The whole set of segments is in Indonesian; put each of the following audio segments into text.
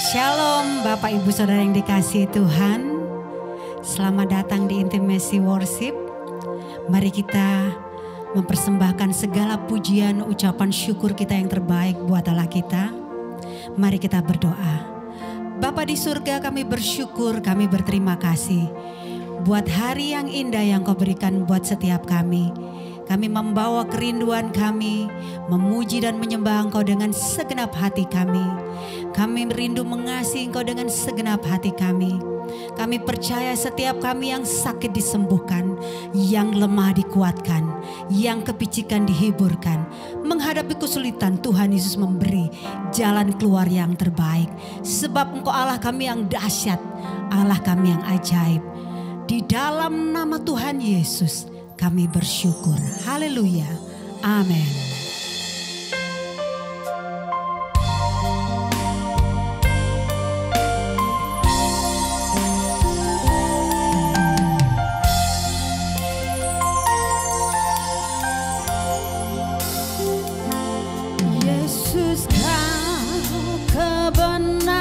Shalom Bapak Ibu Saudara yang dikasihi Tuhan. Selamat datang di Intimacy Worship. Mari kita mempersembahkan segala pujian, ucapan syukur kita yang terbaik buat Allah kita. Mari kita berdoa. Bapa di surga, kami bersyukur, kami berterima kasih buat hari yang indah yang Kau berikan buat setiap kami. Kami membawa kerinduan kami, memuji dan menyembah Engkau dengan segenap hati kami. Kami merindu mengasihi Engkau dengan segenap hati kami. Kami percaya setiap kami yang sakit disembuhkan, yang lemah dikuatkan, yang kepicikan dihiburkan. Menghadapi kesulitan, Tuhan Yesus memberi jalan keluar yang terbaik. Sebab Engkau Allah kami yang dahsyat, Allah kami yang ajaib. Di dalam nama Tuhan Yesus kami bersyukur. Haleluya. Amin. Yesus, Kau kebenaran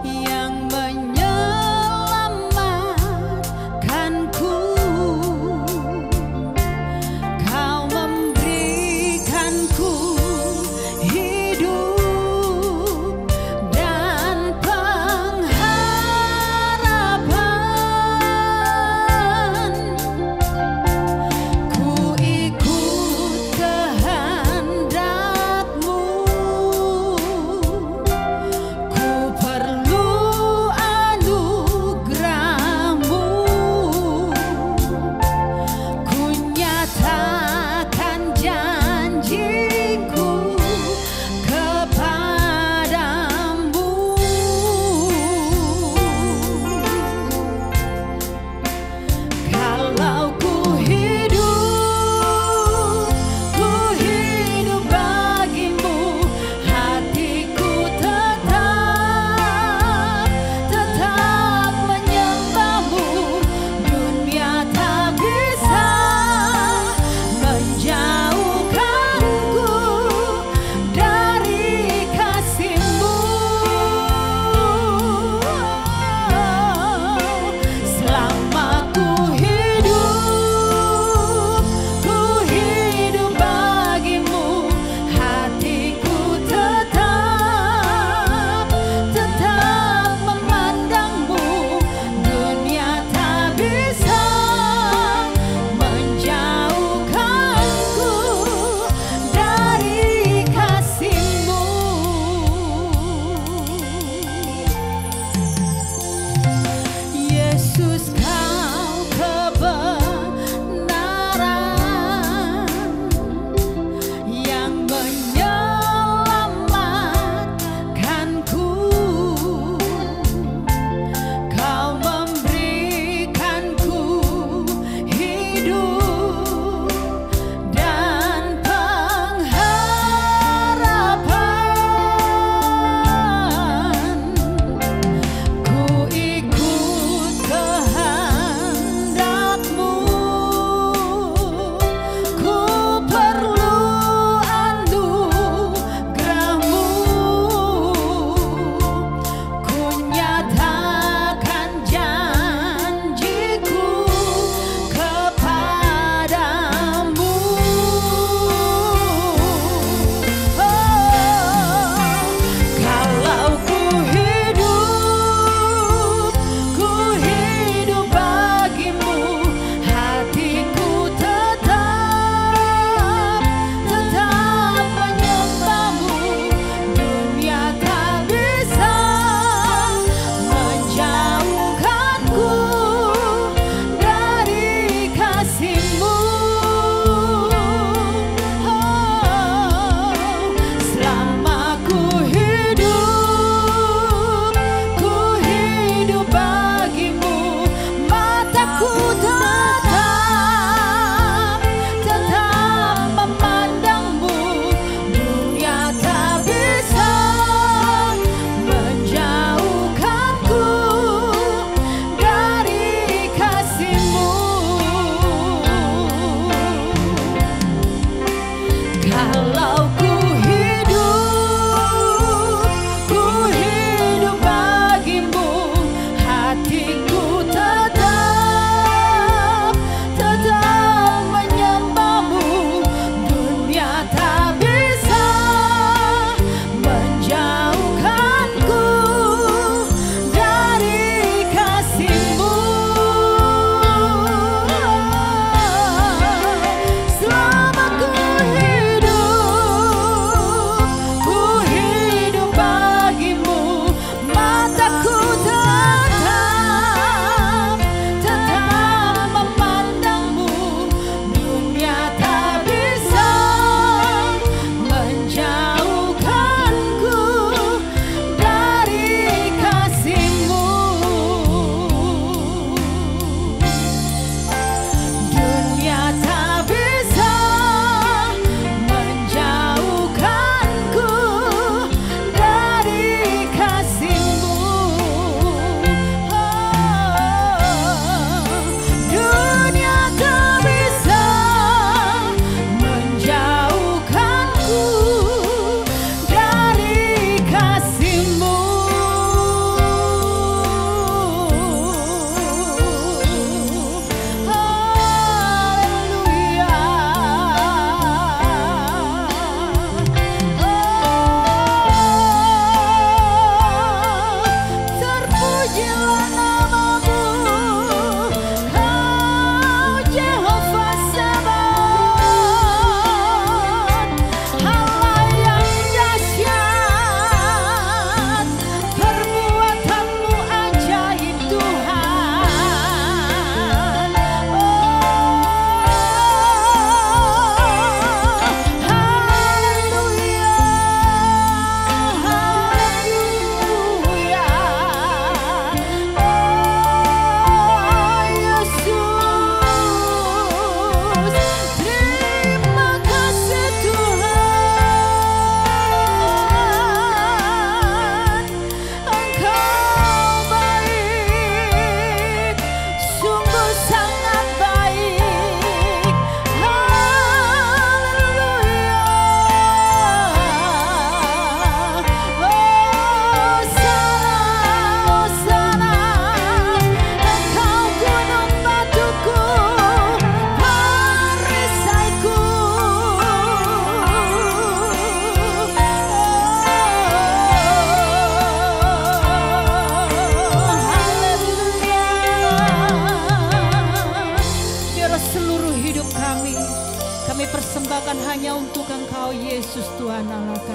yang menyelamatkanku.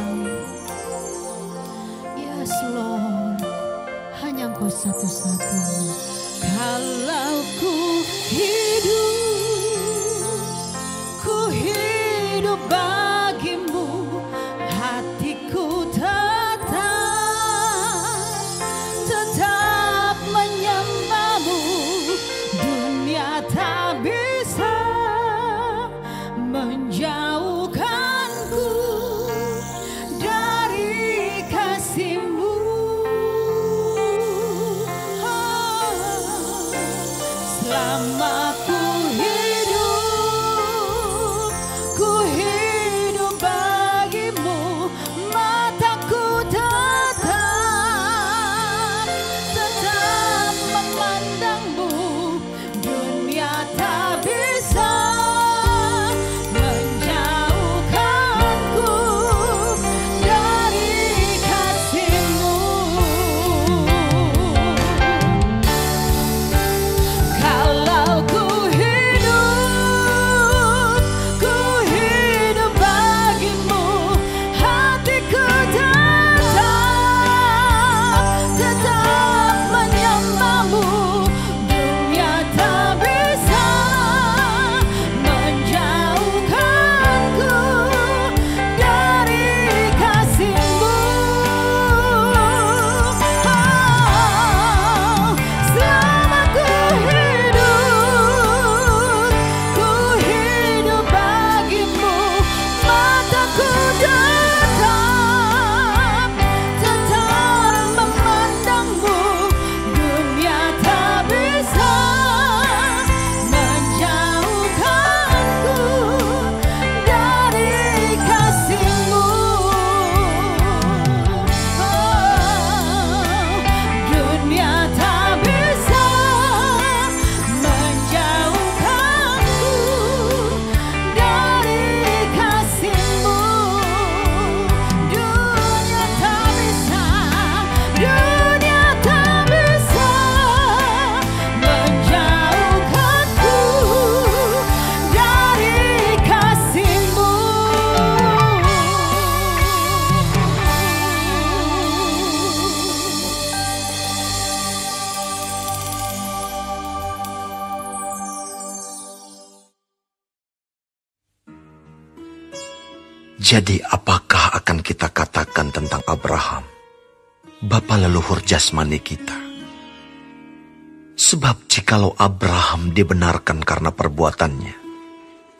kami. Yes Lord, hanya Engkau satu-satunya. Kalau ku hidup bagimu, hatiku tetap menyembahmu. Dunia tak bisa menjauhkanku dari kasih-Mu. Selama ku hidup bagimu, mataku tetap memandangmu. Dunia tak bisa menjauhkanku dari kasih-Mu. Kalau ku hidup bagimu, hatiku tetap menyembahmu. Dunia tak bisa menjauhkanku dari kasih-Mu. Selama ku hidup bagimu, mataku tetap memandangmu. Dunia tak bisa menjauhkanku dari kasih-Mu. Dunia tak bisa menjauhkanku dari kasih-Mu. Dunia tak bisa menjauhkanku dari kasih-Mu. Jadi apakah akan kita katakan tentang Abraham, bapa leluhur jasmani kita? Sebab jikalau Abraham dibenarkan karena perbuatannya,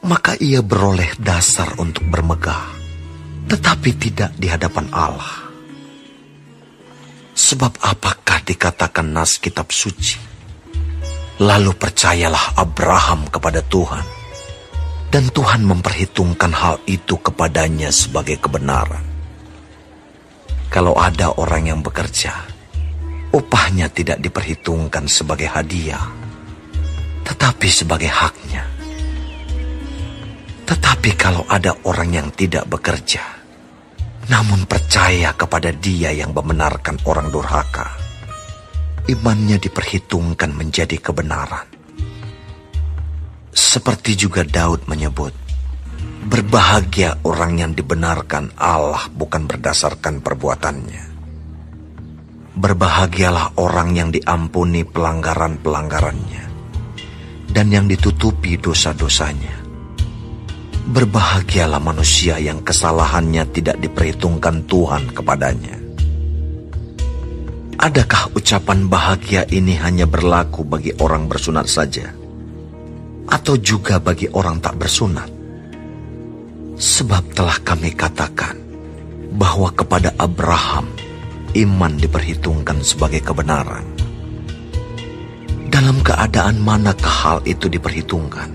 maka ia beroleh dasar untuk bermegah, tetapi tidak di hadapan Allah. Sebab apakah dikatakan nas kitab suci? Lalu percayalah Abraham kepada Tuhan, dan Tuhan memperhitungkan hal itu kepadanya sebagai kebenaran. Kalau ada orang yang bekerja, upahnya tidak diperhitungkan sebagai hadiah, tetapi sebagai haknya. Tetapi kalau ada orang yang tidak bekerja, namun percaya kepada Dia yang membenarkan orang durhaka, imannya diperhitungkan menjadi kebenaran. Seperti juga Daud menyebut, berbahagia orang yang dibenarkan Allah bukan berdasarkan perbuatannya. Berbahagialah orang yang diampuni pelanggaran-pelanggarannya, dan yang ditutupi dosa-dosanya. Berbahagialah manusia yang kesalahannya tidak diperhitungkan Tuhan kepadanya. Adakah ucapan bahagia ini hanya berlaku bagi orang bersunat saja, atau juga bagi orang tak bersunat? Sebab telah kami katakan bahwa kepada Abraham iman diperhitungkan sebagai kebenaran. Dalam keadaan manakah hal itu diperhitungkan?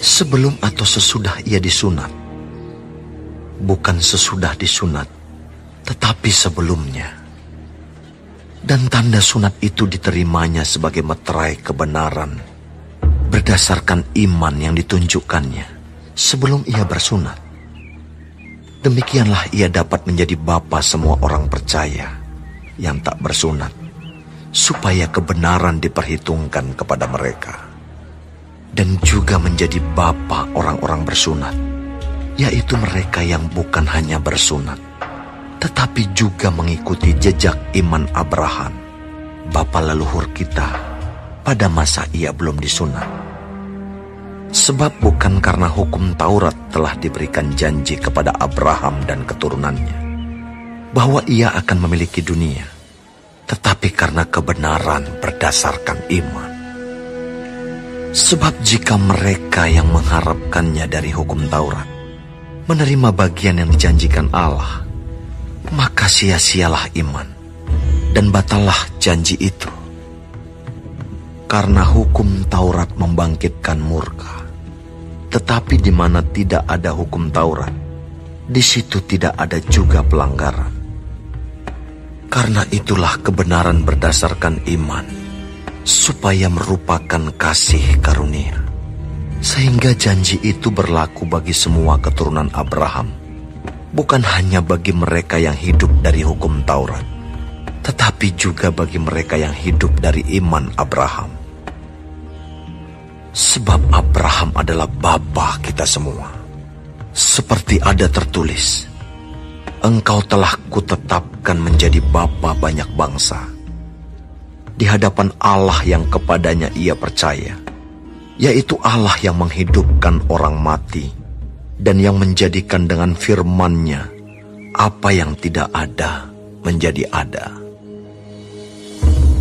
Sebelum atau sesudah ia disunat? Bukan sesudah disunat, tetapi sebelumnya. Dan tanda sunat itu diterimanya sebagai meterai kebenaran berdasarkan iman yang ditunjukkannya sebelum ia bersunat. Demikianlah ia dapat menjadi bapa semua orang percaya yang tak bersunat, supaya kebenaran diperhitungkan kepada mereka. Dan juga menjadi bapa orang-orang bersunat, yaitu mereka yang bukan hanya bersunat, tetapi juga mengikuti jejak iman Abraham, bapa leluhur kita, pada masa ia belum disunat. Sebab bukan karena hukum Taurat telah diberikan janji kepada Abraham dan keturunannya, bahwa ia akan memiliki dunia, tetapi karena kebenaran berdasarkan iman. Sebab jika mereka yang mengharapkannya dari hukum Taurat menerima bagian yang dijanjikan Allah, maka sia-sialah iman dan batallah janji itu. Karena hukum Taurat membangkitkan murka, tetapi di mana tidak ada hukum Taurat, di situ tidak ada juga pelanggaran. Karena itulah kebenaran berdasarkan iman, supaya merupakan kasih karunia, sehingga janji itu berlaku bagi semua keturunan Abraham, bukan hanya bagi mereka yang hidup dari hukum Taurat, tetapi juga bagi mereka yang hidup dari iman Abraham. Sebab Abraham adalah bapa kita semua. Seperti ada tertulis, engkau telah kutetapkan menjadi bapa banyak bangsa, di hadapan Allah yang kepadanya ia percaya, yaitu Allah yang menghidupkan orang mati, dan yang menjadikan dengan firman-Nya apa yang tidak ada menjadi ada.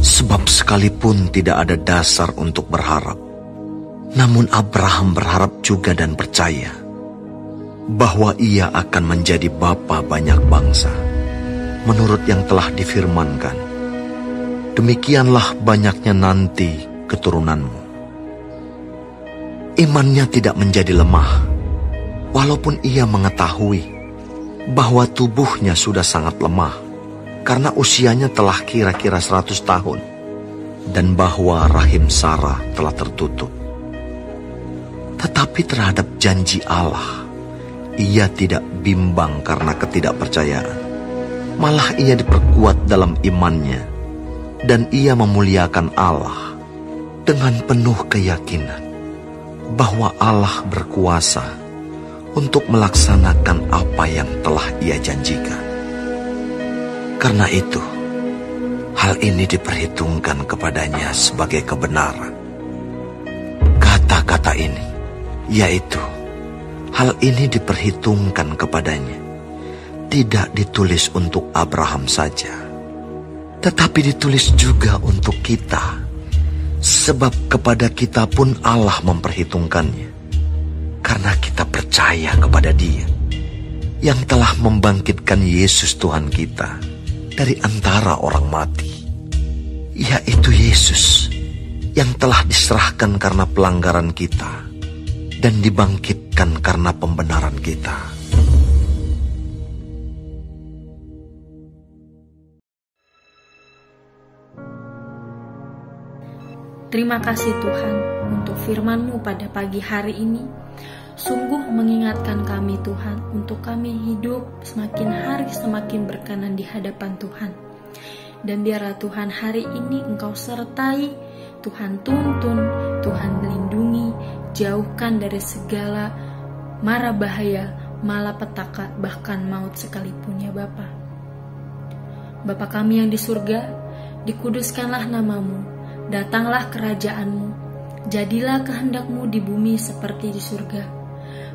Sebab sekalipun tidak ada dasar untuk berharap, namun Abraham berharap juga dan percaya bahwa ia akan menjadi bapa banyak bangsa, menurut yang telah difirmankan, demikianlah banyaknya nanti keturunanmu. Imannya tidak menjadi lemah, walaupun ia mengetahui bahwa tubuhnya sudah sangat lemah, karena usianya telah kira-kira 100 tahun, dan bahwa rahim Sarah telah tertutup. Tetapi terhadap janji Allah, ia tidak bimbang karena ketidakpercayaan. Malah ia diperkuat dalam imannya, dan ia memuliakan Allah dengan penuh keyakinan bahwa Allah berkuasa untuk melaksanakan apa yang telah ia janjikan. Karena itu, hal ini diperhitungkan kepadanya sebagai kebenaran. Kata-kata ini, yaitu hal ini diperhitungkan kepadanya, tidak ditulis untuk Abraham saja, tetapi ditulis juga untuk kita, sebab kepada kita pun Allah memperhitungkannya, karena kita percaya kepada Dia yang telah membangkitkan Yesus Tuhan kita dari antara orang mati, yaitu Yesus yang telah diserahkan karena pelanggaran kita dan dibangkitkan karena pembenaran kita. Terima kasih Tuhan untuk firman-Mu pada pagi hari ini. Sungguh mengingatkan kami Tuhan untuk kami hidup semakin hari semakin berkenan di hadapan Tuhan. Dan biarlah Tuhan hari ini Engkau sertai, Tuhan tuntun, Tuhan lindungi, jauhkan dari segala mara bahaya, malapetaka, bahkan maut sekalipun ya Bapa. Bapa kami yang di surga, dikuduskanlah nama-Mu, datanglah kerajaan-Mu, jadilah kehendak-Mu di bumi seperti di surga.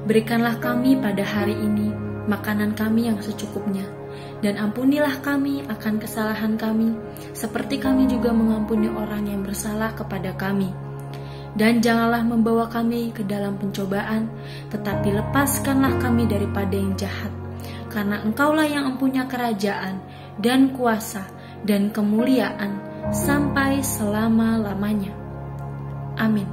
Berikanlah kami pada hari ini makanan kami yang secukupnya, dan ampunilah kami akan kesalahan kami, seperti kami juga mengampuni orang yang bersalah kepada kami. Dan janganlah membawa kami ke dalam pencobaan, tetapi lepaskanlah kami daripada yang jahat. Karena Engkaulah yang mempunyai kerajaan, dan kuasa, dan kemuliaan, sampai selama-lamanya. Amin.